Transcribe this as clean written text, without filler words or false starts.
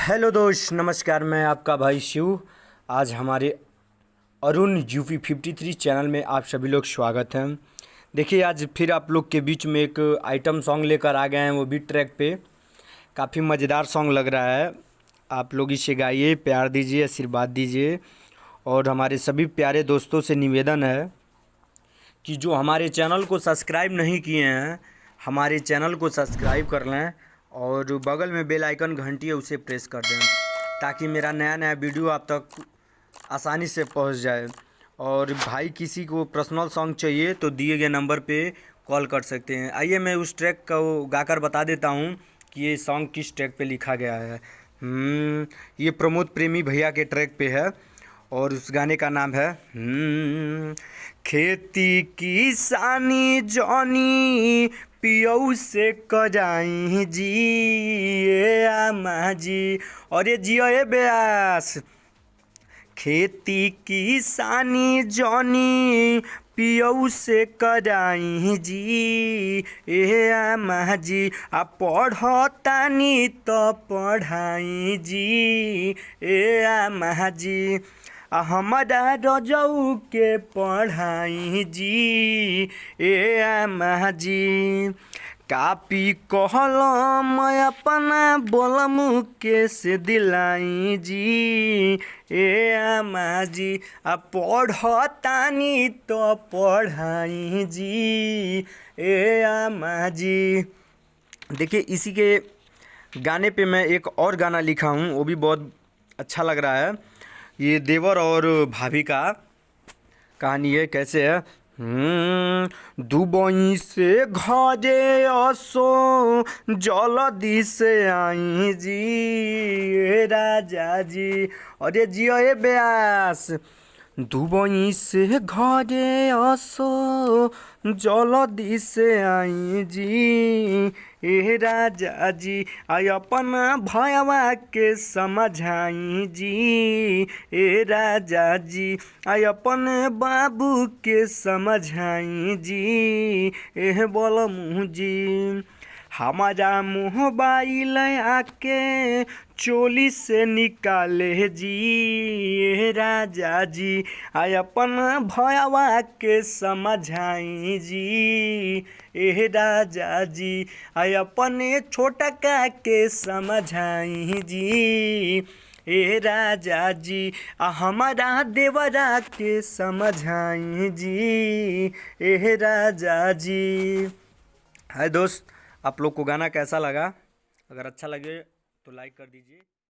Hello दोस्त, नमस्कार। मैं आपका भाई शिव। आज हमारे अरुण यूपी 53 चैनल में आप सभी लोग स्वागत है। देखिए, आज फिर आप लोग के बीच में एक आइटम सॉन्ग लेकर आ गए हैं, वो भी ट्रैक पे। काफ़ी मज़ेदार सॉन्ग लग रहा है। आप लोग इसे गाइए, प्यार दीजिए, आशीर्वाद दीजिए। और हमारे सभी प्यारे दोस्तों से निवेदन है कि जो हमारे चैनल को सब्सक्राइब नहीं किए हैं, हमारे चैनल को सब्सक्राइब कर लें और बगल में बेल आइकन घंटी है उसे प्रेस कर दें, ताकि मेरा नया नया वीडियो आप तक आसानी से पहुंच जाए। और भाई, किसी को पर्सनल सॉन्ग चाहिए तो दिए गए नंबर पे कॉल कर सकते हैं। आइए मैं उस ट्रैक को गाकर बता देता हूँ कि ये सॉन्ग किस ट्रैक पे लिखा गया है। ये प्रमोद प्रेमी भैया के ट्रैक पे है और उस गाने का नाम है खेती किसानी जॉनी पियऊ से कराई जी ये आमा जी। और ये जियो ये ब्यास। खेती किसानी जॉनी पियऊ से कराई जी ए आमा जी। आ पढ़तानी तो पढ़ाई जी ए आमा जी। हमारा रजऊ के पढ़ाई जी ए आमा जी। कापी कहलम अपना बोलम के से दिलाई जी ए आमा जी। आ पढ़तानी तो पढ़ाई जी ए आमा जी। देखिए, इसी के गाने पे मैं एक और गाना लिखा हूँ, वो भी बहुत अच्छा लग रहा है। ये देवर और भाभी का कहानी है। कैसे है? दुबई से घरे असो जल्दी से आई जी ए राजा जी। अरे जियो ए ब्यास। दुबई से घरे असो जल्दी से आई जी ए राजा जी। आई अपना भयवा के समझाई जी ए राजा जी। आई अपने बाबू के समझाई जी ए बोलमू जी। हमारा मोबाइल आके चोली से निकाले जी ए राजा जी। आई अपना भयवा के समझाई जी ए राजा जी। आई अपने छोटका के समझाई जी ए राजा जी। हमारा देवरा के समझाई जी ए राजा जी। हाय दोस्त, आप लोग को गाना कैसा लगा? अगर अच्छा लगे तो लाइक कर दीजिए।